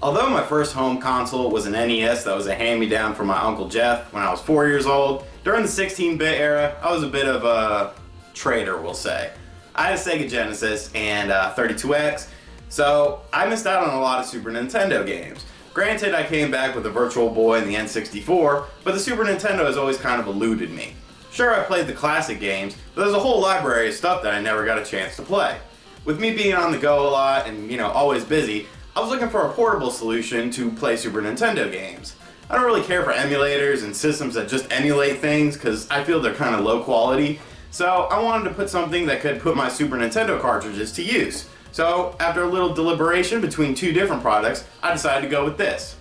Although my first home console was an NES that was a hand-me-down from my Uncle Jeff when I was 4 years old, during the 16-bit era, I was a bit of a traitor, we'll say. I had a Sega Genesis and 32X, so I missed out on a lot of Super Nintendo games. Granted, I came back with the Virtual Boy and the N64, but the Super Nintendo has always kind of eluded me. Sure, I played the classic games, but there's a whole library of stuff that I never got a chance to play. With me being on the go a lot and, always busy, I was looking for a portable solution to play Super Nintendo games. I don't really care for emulators and systems that just emulate things because I feel they're kind of low quality, so I wanted to put something that could put my Super Nintendo cartridges to use. So, after a little deliberation between two different products, I decided to go with this.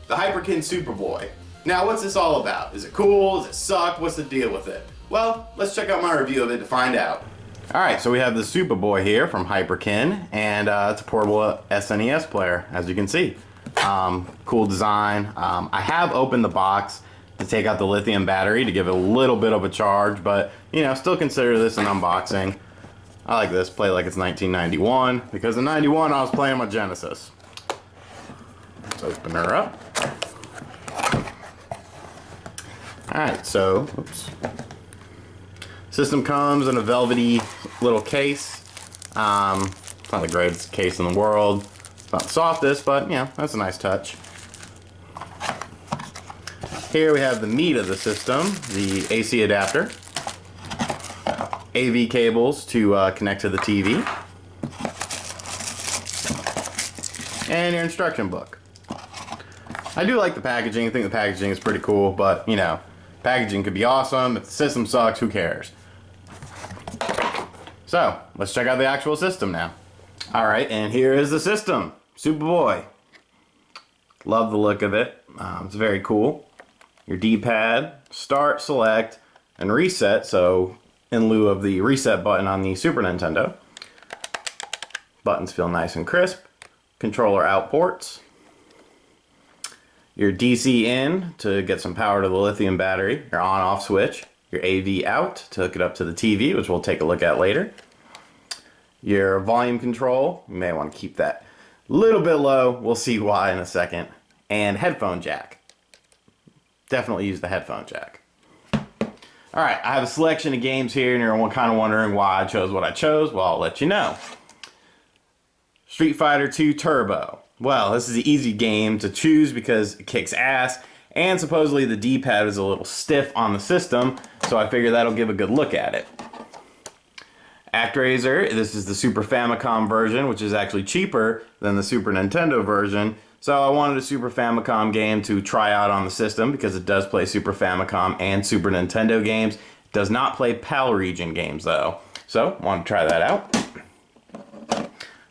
The Hyperkin SupaBoy. Now, what's this all about? Is it cool? Does it suck? What's the deal with it? Well, let's check out my review of it to find out. Alright, so we have the SupaBoy here from Hyperkin, and it's a portable SNES player, as you can see. Cool design. I have opened the box to take out the lithium battery to give it a little bit of a charge, but, still consider this an unboxing. I like this, play like it's 1991, because in 91 I was playing my Genesis. Let's open her up. Alright, so, system comes in a velvety little case. It's not the greatest case in the world. It's not the softest, but, that's a nice touch. Here we have the meat of the system, the AC adapter. AV cables to connect to the TV, and your instruction book. I do like the packaging. I think the packaging is pretty cool, but packaging could be awesome. If the system sucks, who cares? So let's check out the actual system now. Alright, and here is the system. SupaBoy. Love the look of it. It's very cool. Your D-pad, start, select, and reset, so in lieu of the reset button on the Super Nintendo. Buttons feel nice and crisp. Controller out ports. Your DC in to get some power to the lithium battery. Your on-off switch. Your AV out to hook it up to the TV, which we'll take a look at later. Your volume control. You may want to keep that a little bit low. We'll see why in a second. And headphone jack. Definitely use the headphone jack. Alright, I have a selection of games here, and you're kind of wondering why I chose what I chose. Well, I'll let you know. Street Fighter 2 Turbo. Well, this is an easy game to choose because it kicks ass, and supposedly the D-pad is a little stiff on the system, so I figure that'll give a good look at it. ActRaiser, this is the Super Famicom version, which is actually cheaper than the Super Nintendo version. So I wanted a Super Famicom game to try out on the system because it does play Super Famicom and Super Nintendo games. It does not play PAL region games though. So, want to try that out.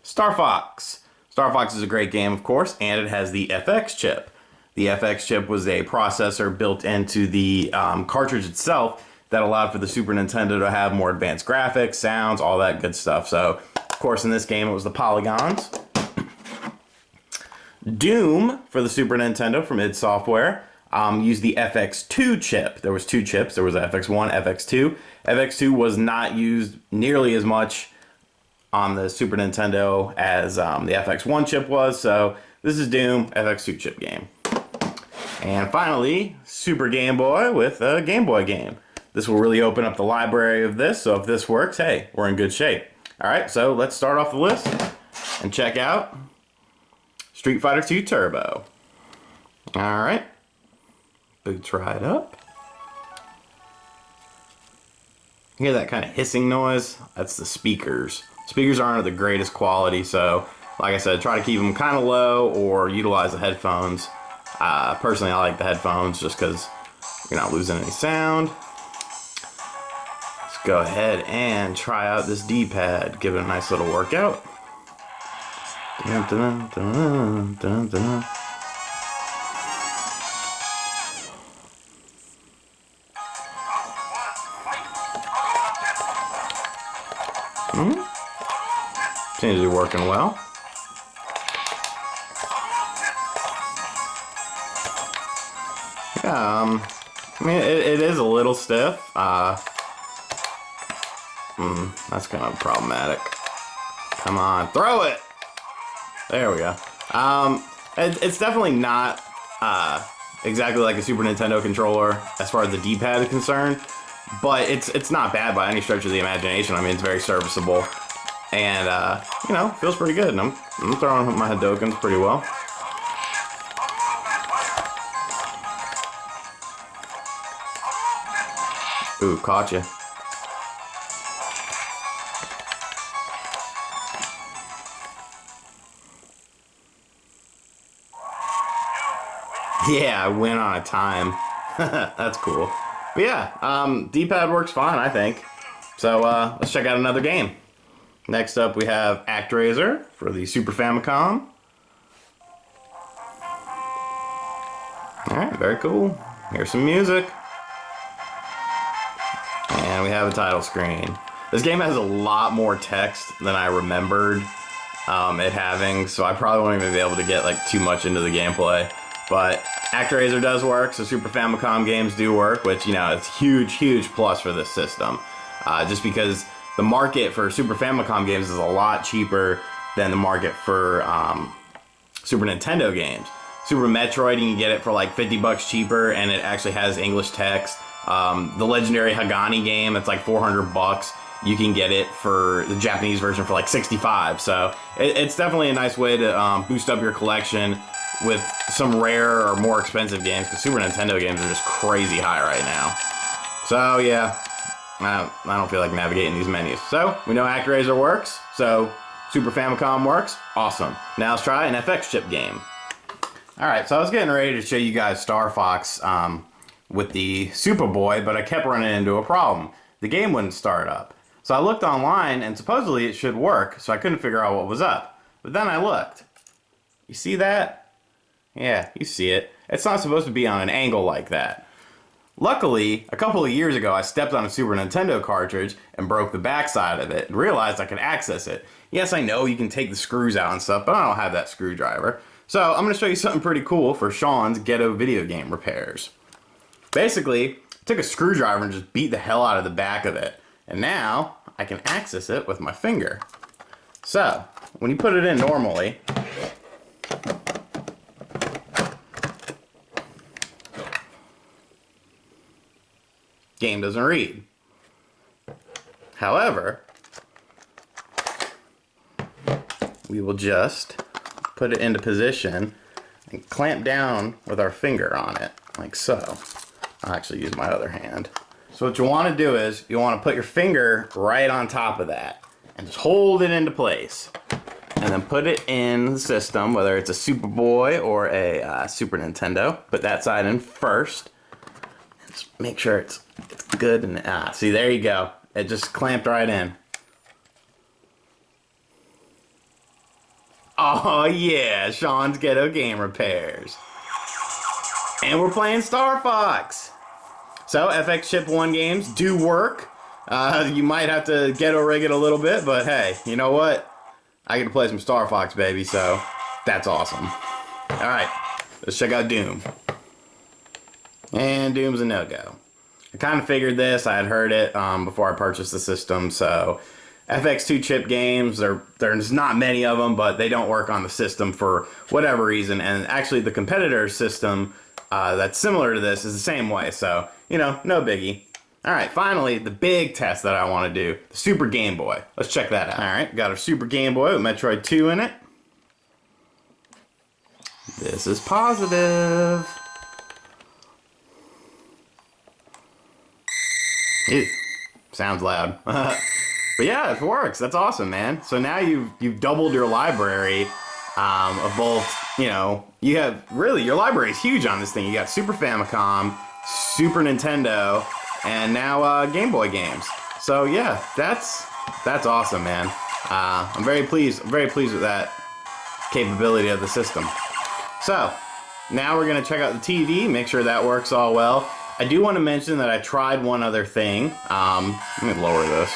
Star Fox. Star Fox is a great game, of course, and it has the FX chip. The FX chip was a processor built into the cartridge itself that allowed for the Super Nintendo to have more advanced graphics, sounds, all that good stuff. So, of course, in this game it was the polygons. Doom for the Super Nintendo from id Software used the FX2 chip. There was two chips. There was FX1, FX2. FX2 was not used nearly as much on the Super Nintendo as the FX1 chip was. So this is Doom, FX2 chip game. And finally, Super Game Boy with a Game Boy game. This will really open up the library of this. So if this works, hey, we're in good shape. All right, so let's start off the list and check out Street Fighter 2 Turbo. Alright. Boots right up. You hear that kind of hissing noise? That's the speakers. Speakers aren't the greatest quality, so like I said, try to keep them kind of low or utilize the headphones. Personally, I like the headphones just because you're not losing any sound. Let's go ahead and try out this D-pad. Give it a nice little workout. Dun, dun, dun, dun, dun. Seems to be working well. Yeah, I mean, it is a little stiff. That's kind of problematic. Come on, throw it! There we go. It's definitely not exactly like a Super Nintendo controller as far as the D-pad is concerned, but it's not bad by any stretch of the imagination. I mean, it's very serviceable, and you know, feels pretty good. And I'm throwing my Hadokens pretty well. Ooh, caught you. Yeah, I win on a time. That's cool. But yeah, D-pad works fine, I think. So let's check out another game. Next up, we have ActRaiser for the Super Famicom. Alright, very cool. Here's some music. And we have a title screen. This game has a lot more text than I remembered it having, so I probably won't even be able to get like too much into the gameplay. But ActRaiser does work, so Super Famicom games do work, which, you know, it's huge plus for this system. Just because the market for Super Famicom games is a lot cheaper than the market for Super Nintendo games. Super Metroid, you can get it for like 50 bucks cheaper, and it actually has English text. The legendary Hagani game, it's like 400 bucks. You can get it for the Japanese version for like 65. So it's definitely a nice way to boost up your collection with some rare or more expensive games, because Super Nintendo games are just crazy high right now. So yeah, I don't feel like navigating these menus. So we know ActRaiser works, so Super Famicom works. Awesome. Now let's try an FX chip game. Alright, so I was getting ready to show you guys Star Fox with the SupaBoy, but I kept running into a problem. The game wouldn't start up. So I looked online, and supposedly it should work, so I couldn't figure out what was up. But then I looked. You see that? Yeah, you see it. It's not supposed to be on an angle like that. Luckily, a couple of years ago, I stepped on a Super Nintendo cartridge and broke the backside of it and realized I could access it. Yes, I know you can take the screws out and stuff, but I don't have that screwdriver. So I'm going to show you something pretty cool for Shawn's Ghetto Video Game Repairs. Basically, I took a screwdriver and just beat the hell out of the back of it. And now, I can access it with my finger. So, when you put it in normally, game doesn't read. However, we will just put it into position and clamp down with our finger on it, like so. I'll actually use my other hand. So what you want to do is, you want to put your finger right on top of that and just hold it into place. And then put it in the system, whether it's a SupaBoy or a Super Nintendo. Put that side in first. Just make sure it's good and see, there you go. It just clamped right in. Oh yeah, Shawn's Ghetto Game Repairs. And we're playing Star Fox. So FX Chip 1 games do work. You might have to ghetto rig it a little bit, but hey, you know what? I get to play some Star Fox, baby, so that's awesome. Alright, let's check out Doom. And Doom's a no-go. I kind of figured this, I had heard it before I purchased the system, so FX2 chip games, there's not many of them, but they don't work on the system for whatever reason, and actually the competitor system that's similar to this is the same way, so, you know, no biggie. Alright, finally, the big test that I want to do, the Super Game Boy. Let's check that out. Alright, got our Super Game Boy with Metroid 2 in it. This is positive. Ew, sounds loud. But yeah, it works. That's awesome, man. So now you've doubled your library of both, you know, you have, really, your library is huge on this thing. You got Super Famicom, Super Nintendo, and now Game Boy games. So yeah, that's awesome, man. I'm very pleased with that capability of the system. So now we're gonna check out the TV, make sure that works all well. I do want to mention that I tried one other thing. Let me lower this.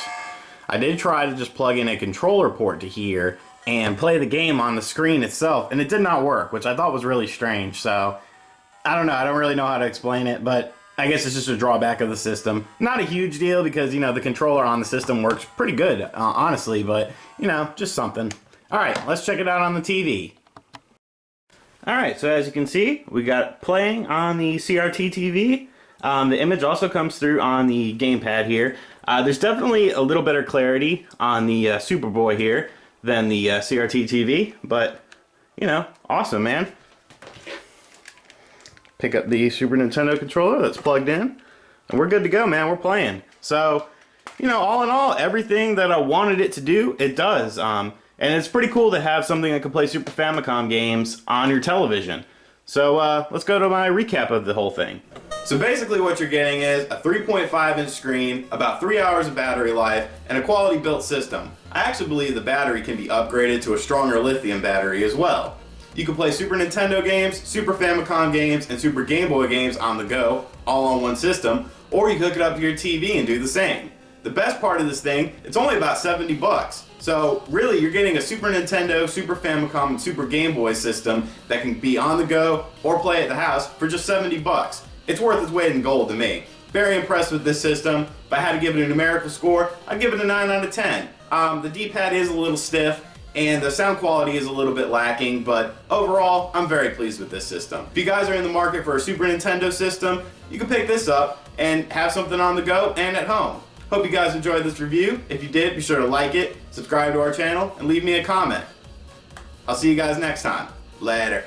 I did try to just plug in a controller port to here and play the game on the screen itself, and it did not work, which I thought was really strange. So I don't know, I don't really know how to explain it, but I guess it's just a drawback of the system. Not a huge deal because, you know, the controller on the system works pretty good, honestly, but, you know, just something. Alright, let's check it out on the TV. Alright, so as you can see, we got playing on the CRT TV. The image also comes through on the gamepad here. There's definitely a little better clarity on the SupaBoy here than the CRT TV, but, you know, awesome, man. Pick up the Super Nintendo controller that's plugged in, and we're good to go, man. We're playing. So, you know, all in all, everything that I wanted it to do, it does. And it's pretty cool to have something that can play Super Famicom games on your television. So let's go to my recap of the whole thing. So basically what you're getting is a 3.5-inch screen, about 3 hours of battery life, and a quality built system. I actually believe the battery can be upgraded to a stronger lithium battery as well. You can play Super Nintendo games, Super Famicom games, and Super Game Boy games on the go, all on one system, or you can hook it up to your TV and do the same. The best part of this thing, it's only about 70 bucks. So really, you're getting a Super Nintendo, Super Famicom, and Super Game Boy system that can be on the go or play at the house for just 70 bucks. It's worth its weight in gold to me. Very impressed with this system. If I had to give it a numerical score, I'd give it a 9 out of 10. The D-pad is a little stiff, and the sound quality is a little bit lacking, but overall, I'm very pleased with this system. If you guys are in the market for a Super Nintendo system, you can pick this up and have something on the go and at home. Hope you guys enjoyed this review. If you did, be sure to like it, subscribe to our channel, and leave me a comment. I'll see you guys next time. Later.